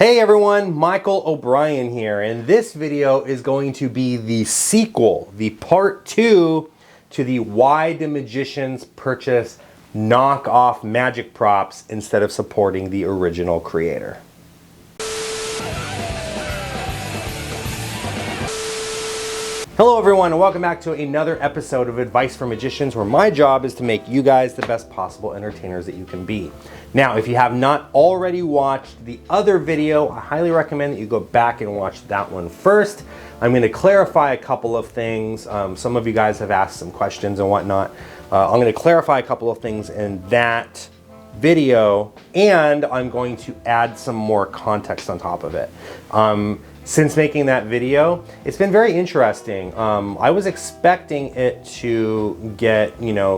Hey everyone, Michael O'Brien here, and this video is going to be the sequel, the part 2 to the why do magicians purchase knockoff magic props instead of supporting the original creator. Hello everyone, and welcome back to another episode of Advice for Magicians, where my job is to make you guys the best possible entertainers that you can be. Now, if you have not already watched the other video, I highly recommend that you go back and watch that one first. I'm going to clarify a couple of things. Some of you guys have asked some questions and whatnot. I'm going to clarify a couple of things in that video, and I'm going to add some more context on top of it. Since making that video, it's been very interesting. I was expecting it to get,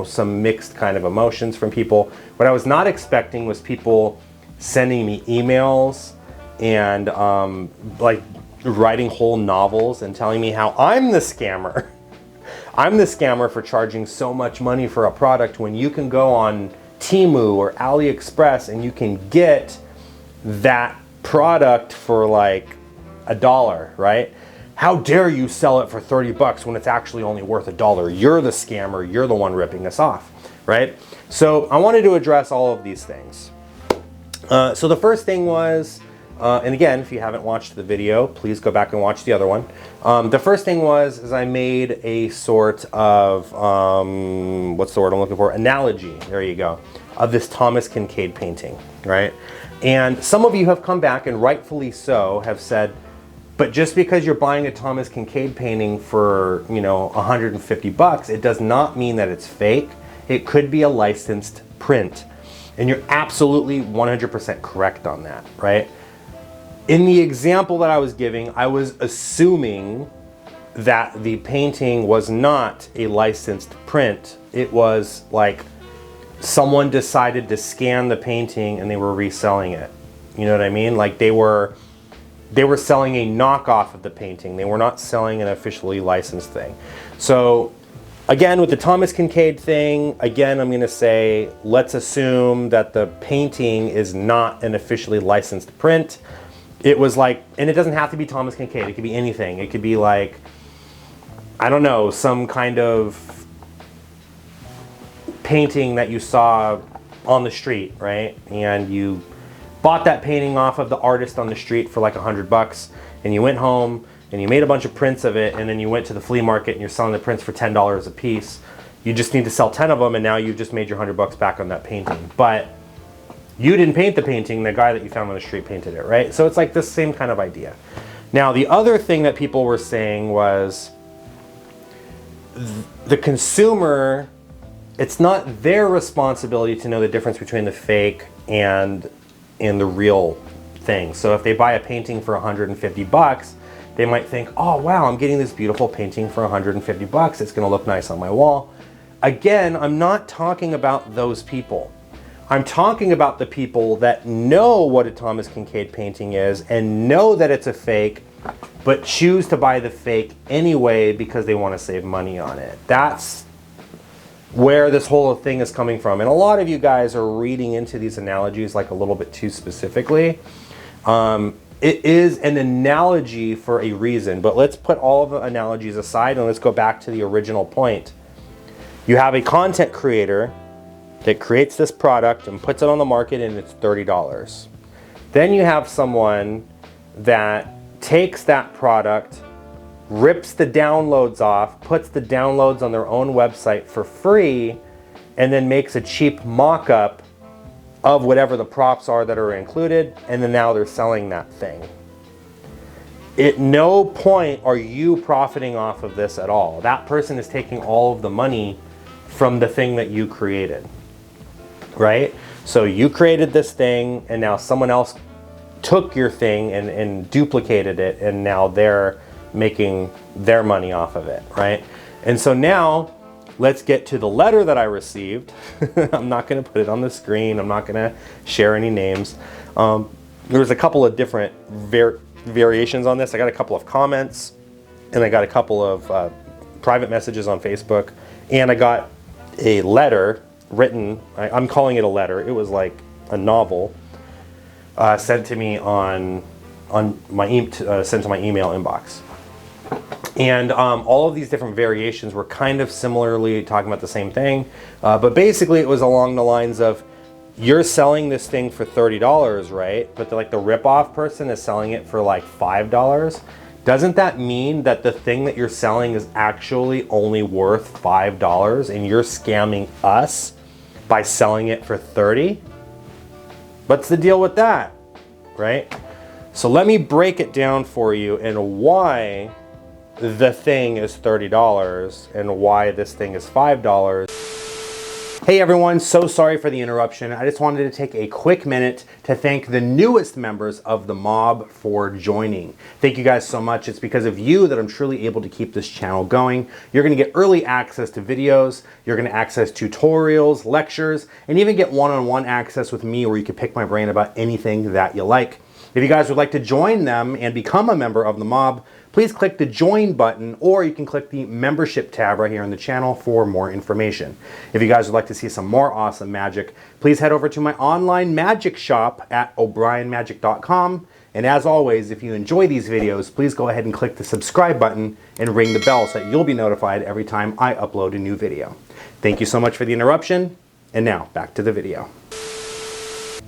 some mixed kind of emotions from people. What I was not expecting was people sending me emails and like writing whole novels and telling me how I'm the scammer. I'm the scammer for charging so much money for a product when you can go on Temu or AliExpress and you can get that product for like $1, right? How dare you sell it for 30 bucks when it's actually only worth $1? You're the scammer, you're the one ripping us off, right? So I wanted to address all of these things. So the first thing was, and again, if you haven't watched the video, please go back and watch the other one. The first thing was I made a sort of, what's the word I'm looking for? Analogy, there you go, of this Thomas Kinkade painting, right? And some of you have come back, and rightfully so, have said, but just because you're buying a Thomas Kinkade painting for, 150 bucks, it does not mean that it's fake. It could be a licensed print. And you're absolutely 100% correct on that, right? In the example that I was giving, I was assuming that the painting was not a licensed print. It was like someone decided to scan the painting and they were reselling it. You know what I mean? Like they were selling a knockoff of the painting. They were not selling an officially licensed thing. So again, with the Thomas Kinkade thing, again, I'm gonna say, let's assume that the painting is not an officially licensed print. It was like, and it doesn't have to be Thomas Kinkade, it could be anything. It could be like, I don't know, some kind of painting that you saw on the street, right? And you bought that painting off of the artist on the street for like 100 bucks, and you went home and you made a bunch of prints of it, and then you went to the flea market and you're selling the prints for $10 a piece. You just need to sell 10 of them, and now you've just made your 100 bucks back on that painting. But you didn't paint the painting, the guy that you found on the street painted it, right? So it's like the same kind of idea. Now, the other thing that people were saying was the consumer, it's not their responsibility to know the difference between the fake and the real thing. So if they buy a painting for 150 bucks, they might think, oh wow, I'm getting this beautiful painting for 150 bucks. It's gonna look nice on my wall. Again, I'm not talking about those people. I'm talking about the people that know what a Thomas Kinkade painting is and know that it's a fake, but choose to buy the fake anyway because they want to save money on it. That's where this whole thing is coming from. And a lot of you guys are reading into these analogies like a little bit too specifically. It is an analogy for a reason, but let's put all of the analogies aside and let's go back to the original point. You have a content creator that creates this product and puts it on the market, and it's $30. Then you have someone that takes that product, rips the downloads off, puts the downloads on their own website for free, and then makes a cheap mock-up of whatever the props are that are included, and then now they're selling that thing. At no point are you profiting off of this at all. That person is taking all of the money from the thing that you created, right? So you created this thing, and now someone else took your thing and duplicated it, and now they're making their money off of it, right? And so now let's get to the letter that I received. I'm not going to put it on the screen. I'm not going to share any names. There was a couple of different variations on this. I got a couple of comments, and I got a couple of private messages on Facebook, and I got a letter written. I'm calling it a letter. It was like a novel sent to me on on my sent to my email inbox. And all of these different variations were kind of similarly talking about the same thing, but basically it was along the lines of, you're selling this thing for $30, right? But the rip-off person is selling it for like $5. Doesn't that mean that the thing that you're selling is actually only worth $5 and you're scamming us by selling it for $30? What's the deal with that, right? So let me break it down for you and why the thing is $30 and why this thing is $5. Hey everyone, so sorry for the interruption. I just wanted to take a quick minute to thank the newest members of the mob for joining. Thank you guys so much. It's because of you that I'm truly able to keep this channel going. You're gonna get early access to videos, you're gonna access tutorials, lectures, and even get one-on-one access with me where you can pick my brain about anything that you like. If you guys would like to join them and become a member of the mob, please click the join button, or you can click the membership tab right here on the channel for more information. If you guys would like to see some more awesome magic, please head over to my online magic shop at o'brienmagic.com. And as always, if you enjoy these videos, please go ahead and click the subscribe button and ring the bell so that you'll be notified every time I upload a new video. Thank you so much for the interruption. And now back to the video.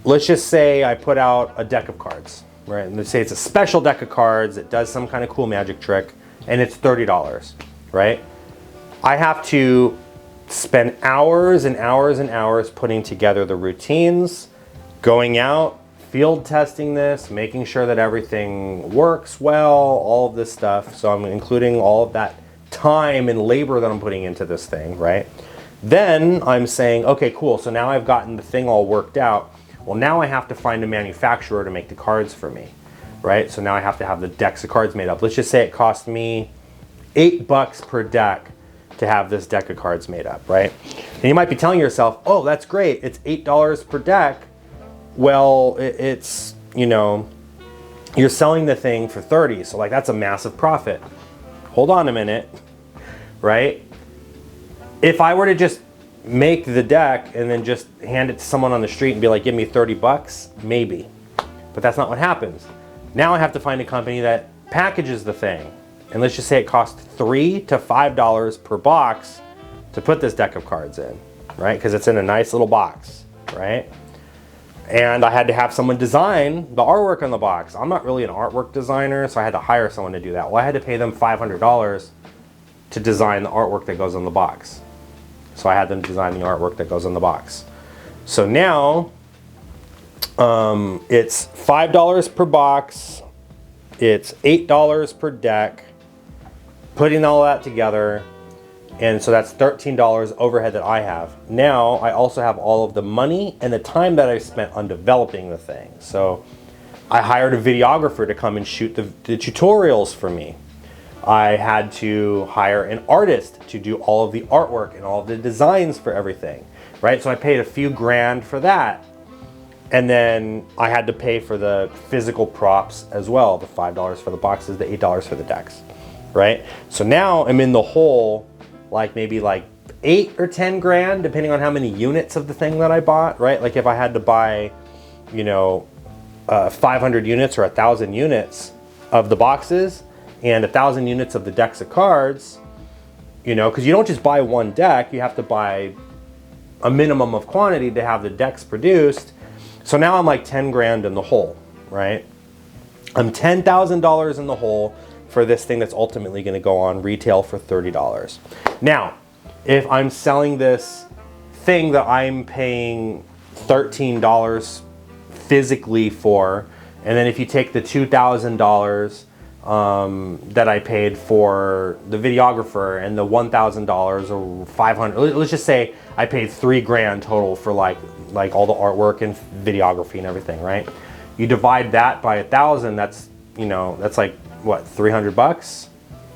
Let's just say I put out a deck of cards. Right, and let's say it's a special deck of cards that does some kind of cool magic trick, and it's $30, right? I have to spend hours and hours and hours putting together the routines, going out, field testing this, making sure that everything works well, all of this stuff. So I'm including all of that time and labor that I'm putting into this thing, right? Then I'm saying, okay, cool, so now I've gotten the thing all worked out. Well, now I have to find a manufacturer to make the cards for me, right? So now I have to have the decks of cards made up. Let's just say it cost me $8 per deck to have this deck of cards made up, right? And you might be telling yourself, oh, that's great. It's $8 per deck. Well, it's, you know, you're selling the thing for 30. So like, that's a massive profit. Hold on a minute, right? If I were to just make the deck and then just hand it to someone on the street and be like, give me 30 bucks, maybe. But that's not what happens. Now I have to find a company that packages the thing. And let's just say it costs $3 to $5 per box to put this deck of cards in, right? Because it's in a nice little box, right? And I had to have someone design the artwork on the box. I'm not really an artwork designer, so I had to hire someone to do that. Well, I had to pay them $500 to design the artwork that goes on the box. So I had them design the artwork that goes on the box. So now it's $5 per box, it's $8 per deck, putting all that together, and so that's $13 overhead that I have. Now I also have all of the money and the time that I spent on developing the thing. So I hired a videographer to come and shoot the tutorials for me. I had to hire an artist to do all of the artwork and all of the designs for everything, right? So I paid a few grand for that. And then I had to pay for the physical props as well, the $5 for the boxes, the $8 for the decks, right? So now I'm in the hole, like maybe like 8 or 10 grand, depending on how many units of the thing that I bought, right? Like if I had to buy, you know, 500 units or 1,000 units of the boxes, and 1,000 units of the decks of cards, you know, because you don't just buy one deck, you have to buy a minimum of quantity to have the decks produced. So now I'm like 10 grand in the hole, right? I'm $10,000 in the hole for this thing that's ultimately going to go on retail for $30. Now, if I'm selling this thing that I'm paying $13 physically for, and then if you take the $2,000 that I paid for the videographer and the $1,000 or $500, let's just say I paid $3 grand total for like all the artwork and videography and everything, right? You divide that by 1,000, that's, you know, that's like what, 300 bucks,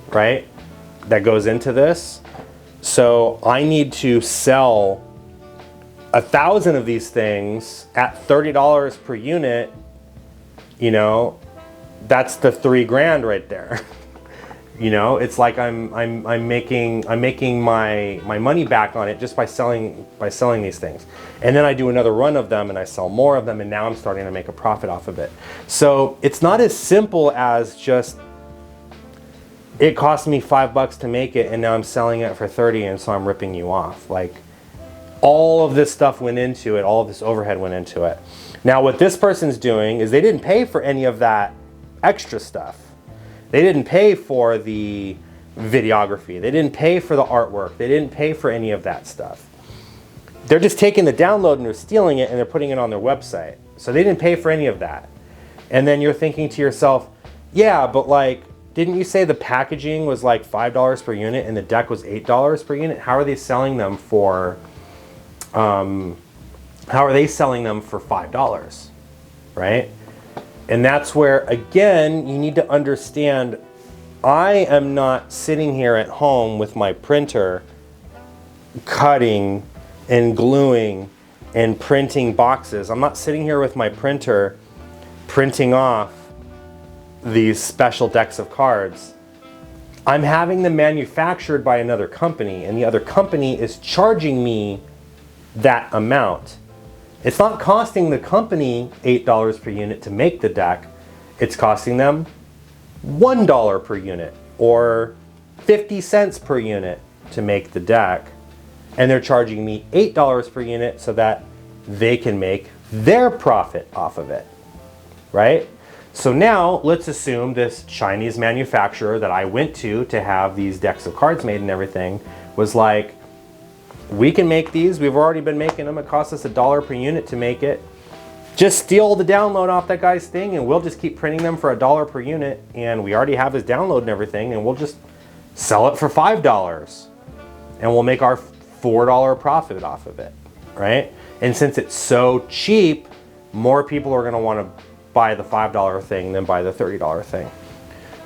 right? That goes into this. So I need to sell 1,000 of these things at $30 per unit, you know. That's the $3 grand right there. You know, it's like I'm making my money back on it just by selling these things. And then I do another run of them and I sell more of them, and now I'm starting to make a profit off of it. So it's not as simple as just it cost me $5 to make it and now I'm selling it for 30 and so I'm ripping you off. Like, all of this stuff went into it, all of this overhead went into it. Now what this person's doing is they didn't pay for any of that extra stuff. They didn't pay for the videography. They didn't pay for the artwork. They didn't pay for any of that stuff. They're just taking the download and they're stealing it and they're putting it on their website. So they didn't pay for any of that. And then you're thinking to yourself, yeah, but like, didn't you say the packaging was like $5 per unit and the deck was $8 per unit? How are they selling them for, $5, right? And that's where, again, you need to understand, I am not sitting here at home with my printer cutting and gluing and printing boxes. I'm not sitting here with my printer printing off these special decks of cards. I'm having them manufactured by another company, and the other company is charging me that amount. It's not costing the company $8 per unit to make the deck. It's costing them $1 per unit or 50 cents per unit to make the deck. And they're charging me $8 per unit so that they can make their profit off of it, right? So now let's assume this Chinese manufacturer that I went to have these decks of cards made and everything was like, we can make these, we've already been making them, it costs us $1 per unit to make it. Just steal the download off that guy's thing and we'll just keep printing them for $1 per unit, and we already have his download and everything, and we'll just sell it for $5 and we'll make our $4 profit off of it, right? And since it's so cheap, more people are gonna wanna buy the $5 thing than buy the $30 thing,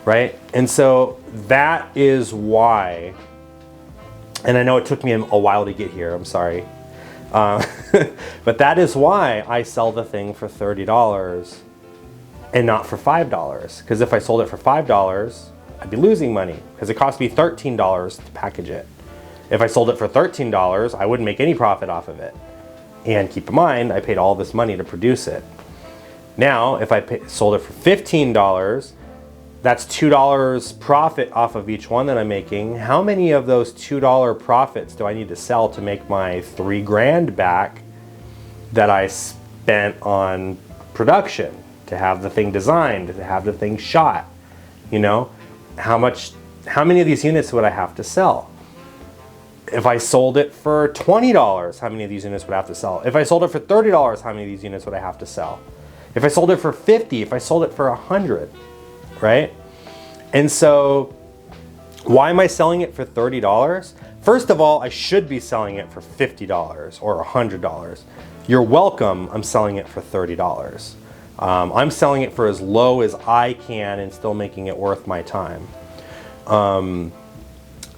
right? And so that is why, and I know it took me a while to get here, I'm sorry. But that is why I sell the thing for $30 and not for $5. Because if I sold it for $5, I'd be losing money because it cost me $13 to package it. If I sold it for $13, I wouldn't make any profit off of it. And keep in mind, I paid all this money to produce it. Now, if I sold it for $15, that's $2 profit off of each one that I'm making. How many of those $2 profits do I need to sell to make my $3 grand back that I spent on production, to have the thing designed, to have the thing shot? You know, how many of these units would I have to sell? If I sold it for $20, how many of these units would I have to sell? If I sold it for $30, how many of these units would I have to sell? If I sold it for 50, if I sold it for 100, right? And so why am I selling it for $30? First of all, I should be selling it for $50 or $100. You're welcome, I'm selling it for $30. I'm selling it for as low as I can and still making it worth my time.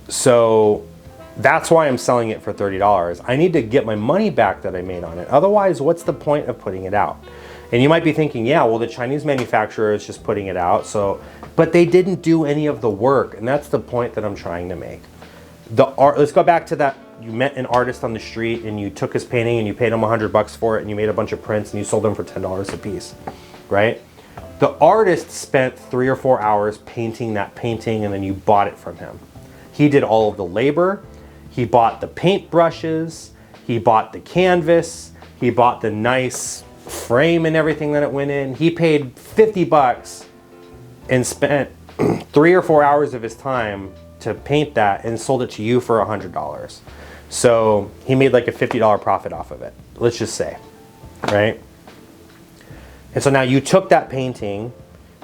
So that's why I'm selling it for $30. I need to get my money back that I made on it. Otherwise, what's the point of putting it out? And you might be thinking, yeah, well, the Chinese manufacturer is just putting it out, but they didn't do any of the work, and that's the point that I'm trying to make. Let's go back to that. You met an artist on the street, and you took his painting, and you paid him $100 for it, and you made a bunch of prints, and you sold them for $10 a piece, right? The artist spent 3 or 4 hours painting that painting, and then you bought it from him. He did all of the labor. He bought the paint brushes. He bought the canvas. He bought the nice frame and everything that it went in. He paid $50 and spent 3 or 4 hours of his time to paint that and sold it to you for $100. So he made like a $50 profit off of it, let's just say, right? And so now you took that painting,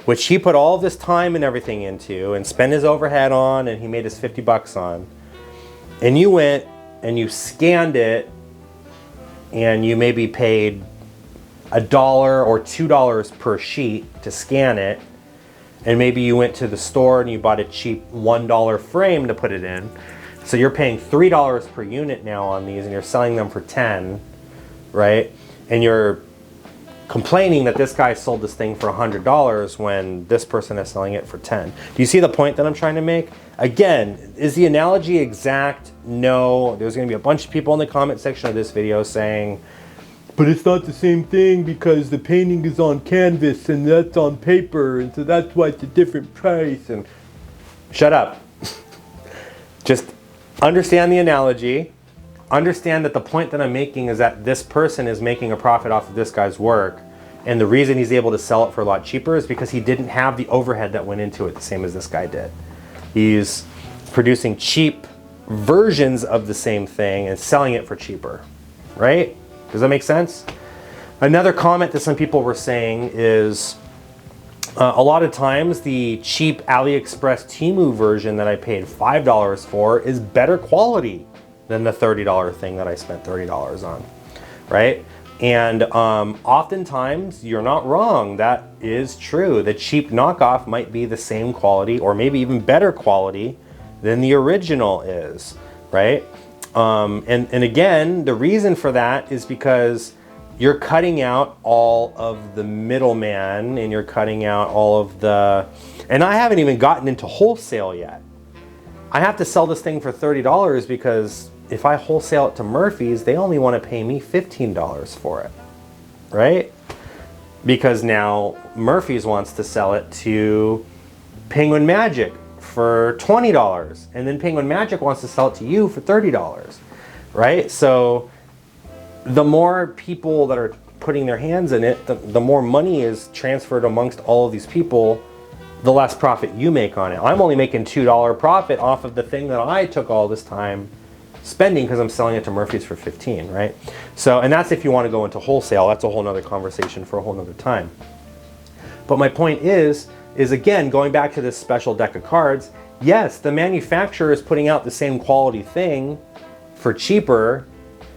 which he put all this time and everything into and spent his overhead on, and he made his $50 on, and you went and you scanned it and you maybe paid $1 or $2 per sheet to scan it, and maybe you went to the store and you bought a cheap $1 frame to put it in. So you're paying $3 per unit now on these, and you're selling them for $10, right? And you're complaining that this guy sold this thing for $100 when this person is selling it for 10. Do you see the point that I'm trying to make? Again, is the analogy exact? No. There's going to be a bunch of people in the comment section of this video saying, but it's not the same thing because the painting is on canvas and that's on paper, and so that's why it's a different price. And shut up. Just understand the analogy. Understand that the point that I'm making is that this person is making a profit off of this guy's work, and the reason he's able to sell it for a lot cheaper is because he didn't have the overhead that went into it the same as this guy did. He's producing cheap versions of the same thing and selling it for cheaper, right? Does that make sense? Another comment that some people were saying is a lot of times the cheap AliExpress Temu version that I paid $5 for is better quality than the $30 thing that I spent $30 on, right? And oftentimes you're not wrong. That is true. The cheap knockoff might be the same quality or maybe even better quality than the original is, right? And again, the reason for that is because you're cutting out all of the middleman, and you're cutting out all of the, and I haven't even gotten into wholesale yet. I have to sell this thing for $30 because if I wholesale it to Murphy's, they only want to pay me $15 for it, right? Because now Murphy's wants to sell it to Penguin Magic for $20, and then Penguin Magic wants to sell it to you for $30, right? So the more people that are putting their hands in it, the more money is transferred amongst all of these people, the less profit you make on it. I'm only making $2 profit off of the thing that I took all this time spending because I'm selling it to Murphy's for 15, right? So, and that's if you want to go into wholesale. That's a whole nother conversation for a whole nother time. But my point is again, going back to this special deck of cards, yes, the manufacturer is putting out the same quality thing for cheaper,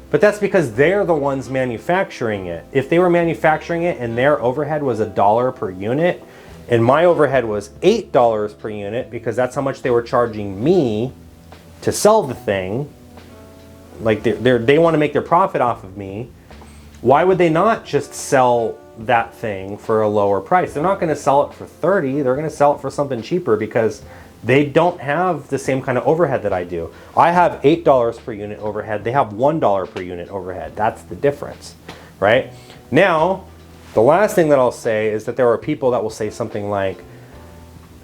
but that's because they're the ones manufacturing it. If they were manufacturing it and their overhead was $1 per unit, and my overhead was $8 per unit because that's how much they were charging me to sell the thing, like they want to make their profit off of me, why would they not just sell that thing for a lower price? They're not going to sell it for 30, they're going to sell it for something cheaper because they don't have the same kind of overhead that I do. I have $8 per unit overhead, they have $1 per unit overhead. That's the difference, right? Now, the last thing that I'll say is that there are people that will say something like,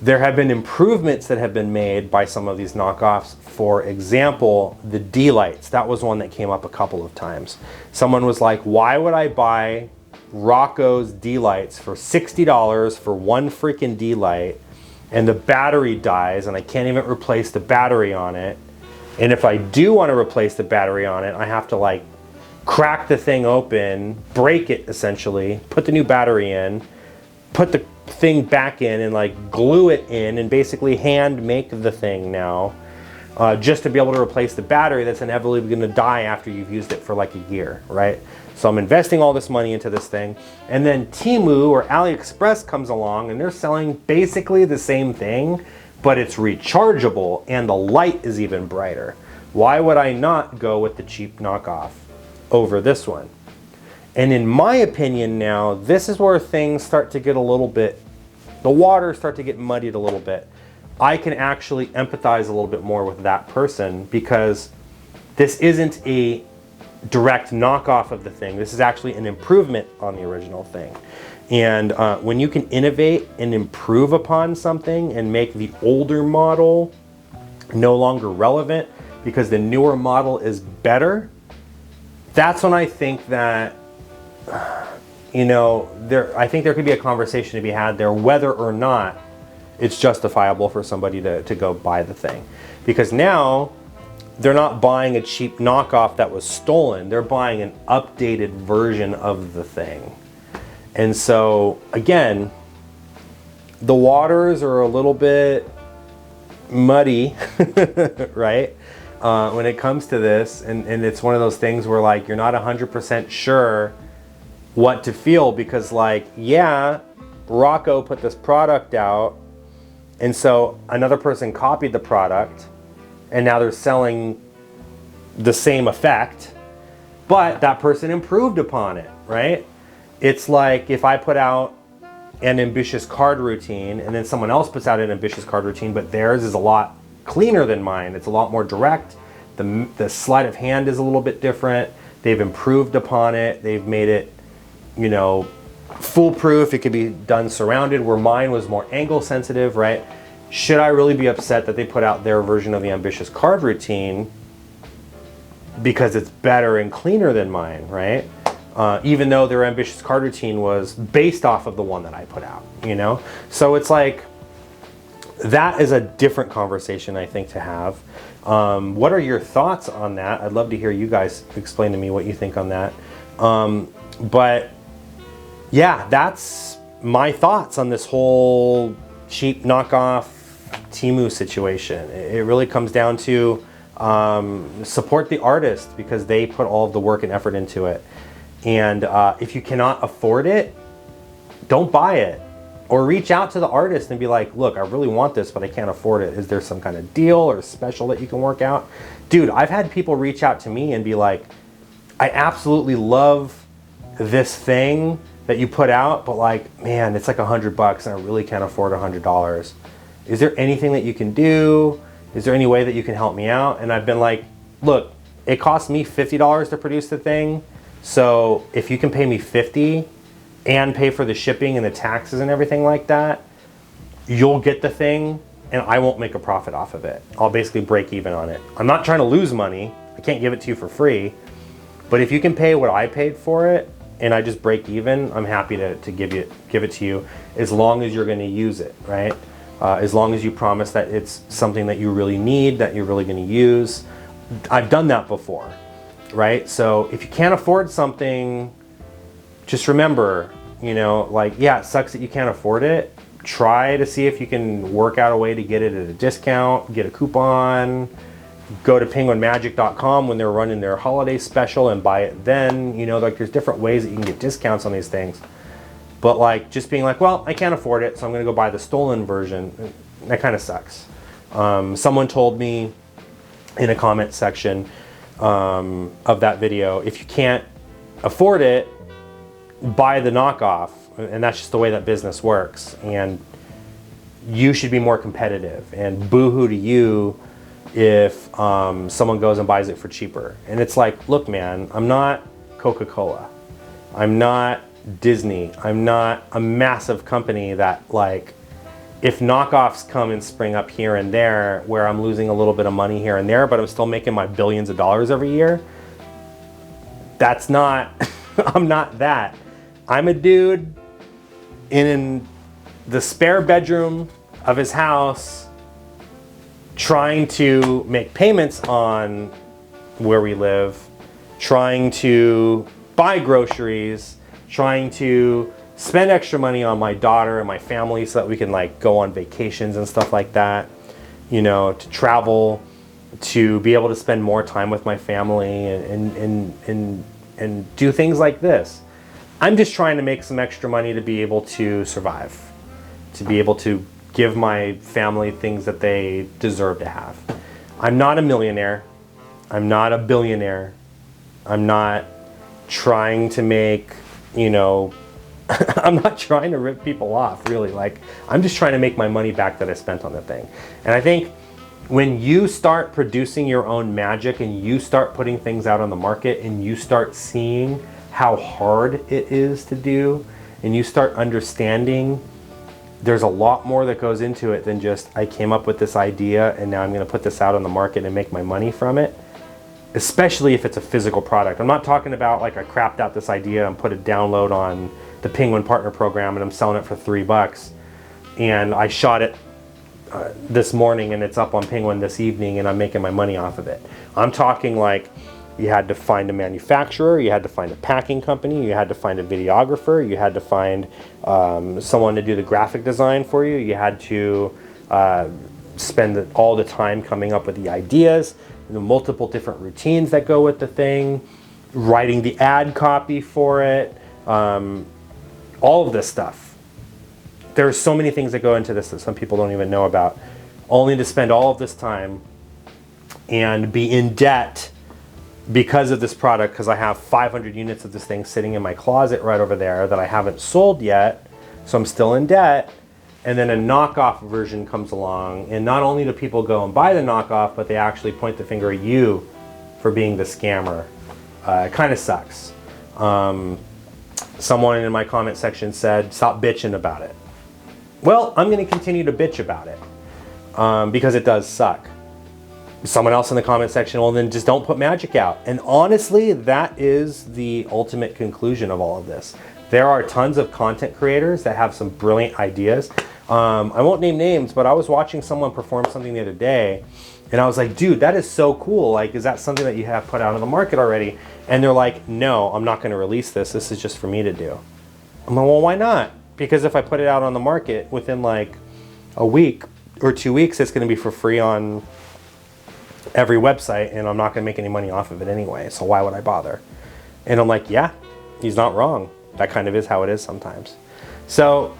there have been improvements that have been made by some of these knockoffs. For example, the D-lights. That was one that came up a couple of times. Someone was like, why would I buy Rocco's D-lights for $60 for one freaking D-light, and the battery dies and I can't even replace the battery on it? And if I do want to replace the battery on it, I have to like crack the thing open, break it essentially, put the new battery in, put the thing back in and like glue it in and basically hand make the thing now, just to be able to replace the battery that's inevitably going to die after you've used it for like a year, right? So I'm investing all this money into this thing, and then Temu or AliExpress comes along and they're selling basically the same thing, but it's rechargeable and the light is even brighter. Why would I not go with the cheap knockoff over this one? And in my opinion now, this is where things start to get a little bit, the waters start to get muddied a little bit. I can actually empathize a little bit more with that person because this isn't a direct knockoff of the thing. This is actually an improvement on the original thing. And when you can innovate and improve upon something and make the older model no longer relevant because the newer model is better, that's when I think that, you know, I think there could be a conversation to be had there whether or not it's justifiable for somebody to go buy the thing. Because now they're not buying a cheap knockoff that was stolen, they're buying an updated version of the thing. And so again, the waters are a little bit muddy, right? When it comes to this, and it's one of those things where like you're not 100% sure what to feel, because like, yeah, Rocco put this product out and so another person copied the product and now they're selling the same effect, but that person improved upon it, right? It's like if I put out an ambitious card routine and then someone else puts out an ambitious card routine, but theirs is a lot cleaner than mine. It's a lot more direct. The sleight of hand is a little bit different. They've improved upon it. They've made it, you know, foolproof. It could be done surrounded, where mine was more angle sensitive, right? Should I really be upset that they put out their version of the ambitious card routine because it's better and cleaner than mine, right? Even though their ambitious card routine was based off of the one that I put out, you know? So it's like, that is a different conversation, I think, to have. What are your thoughts on that? I'd love to hear you guys explain to me what you think on that. But yeah, that's my thoughts on this whole cheap knockoff Temu situation. It really comes down to support the artist, because they put all of the work and effort into it. And if you cannot afford it, don't buy it. Or reach out to the artist and be like, look, I really want this, but I can't afford it. Is there some kind of deal or special that you can work out? Dude, I've had people reach out to me and be like, I absolutely love this thing that you put out, but like, man, it's like $100 and I really can't afford $100. Is there anything that you can do? Is there any way that you can help me out? And I've been like, look, it cost me $50 to produce the thing. So if you can pay me $50 and pay for the shipping and the taxes and everything like that, you'll get the thing and I won't make a profit off of it. I'll basically break even on it. I'm not trying to lose money. I can't give it to you for free. But if you can pay what I paid for it and I just break even, I'm happy to give it to you, as long as you're gonna use it, right? As long as you promise that it's something that you really need, that you're really gonna use. I've done that before, right? So if you can't afford something, just remember, you know, like, yeah, it sucks that you can't afford it. Try to see if you can work out a way to get it at a discount, get a coupon, go to penguinmagic.com when they're running their holiday special and buy it then. You know, like, there's different ways that you can get discounts on these things. But like, just being like, well, I can't afford it, so I'm gonna go buy the stolen version, that kind of sucks. Someone told me in a comment section of that video, if you can't afford it, buy the knockoff. And that's just the way that business works. And you should be more competitive. And boo-hoo to you if someone goes and buys it for cheaper. And it's like, look, man, I'm not Coca-Cola. I'm not Disney. I'm not a massive company that, like, if knockoffs come and spring up here and there where I'm losing a little bit of money here and there, but I'm still making my billions of dollars every year, that's not, I'm not that. I'm a dude in the spare bedroom of his house trying to make payments on where we live, trying to buy groceries, trying to spend extra money on my daughter and my family so that we can, like, go on vacations and stuff like that, you know, to travel, to be able to spend more time with my family and do things like this. I'm just trying to make some extra money to be able to survive, to be able to give my family things that they deserve to have. I'm not a millionaire. I'm not a billionaire. I'm not trying to make, you know, I'm not trying to rip people off, really. Like, I'm just trying to make my money back that I spent on the thing. And I think when you start producing your own magic and you start putting things out on the market and you start seeing how hard it is to do, and you start understanding there's a lot more that goes into it than just, I came up with this idea and now I'm gonna put this out on the market and make my money from it, especially if it's a physical product. I'm not talking about, like, I crapped out this idea and put a download on the Penguin Partner Program and I'm selling it for $3 and I shot it this morning and it's up on Penguin this evening and I'm making my money off of it. I'm talking like, you had to find a manufacturer, you had to find a packing company, you had to find a videographer, you had to find someone to do the graphic design for you, you had to spend all the time coming up with the ideas, the multiple different routines that go with the thing, writing the ad copy for it, all of this stuff. There's so many things that go into this that some people don't even know about, only to spend all of this time and be in debt because of this product, because I have 500 units of this thing sitting in my closet right over there that I haven't sold yet, so I'm still in debt. And then a knockoff version comes along, and not only do people go and buy the knockoff, but they actually point the finger at you for being the scammer. It kind of sucks. Someone in my comment section said, stop bitching about it. Well, I'm going to continue to bitch about it because it does suck. Someone else in the comment section, well, then just don't put magic out. And honestly, that is the ultimate conclusion of all of this. There are tons of content creators that have some brilliant ideas. I won't name names, but I was watching someone perform something the other day, and I was like, dude, that is so cool. Like, is that something that you have put out on the market already? And they're like, no, I'm not going to release this. This is just for me to do. I'm like, well, why not? Because if I put it out on the market within like a week or 2 weeks, it's going to be for free on every website, and I'm not going to make any money off of it anyway. So why would I bother? And I'm like, yeah, he's not wrong. That kind of is how it is sometimes. So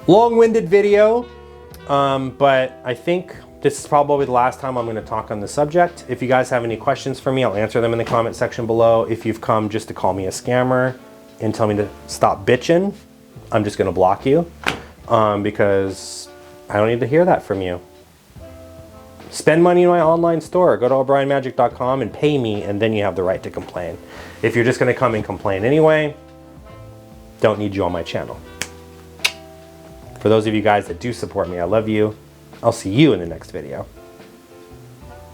long-winded video, but I think this is probably the last time I'm going to talk on the subject. If you guys have any questions for me, I'll answer them in the comment section below. If you've come just to call me a scammer and tell me to stop bitching, I'm just going to block you because I don't need to hear that from you. Spend money in my online store. Go to o'brienmagic.com and pay me, and then you have the right to complain. If you're just going to come and complain anyway, don't need you on my channel. For those of you guys that do support me, I love you. I'll see you in the next video.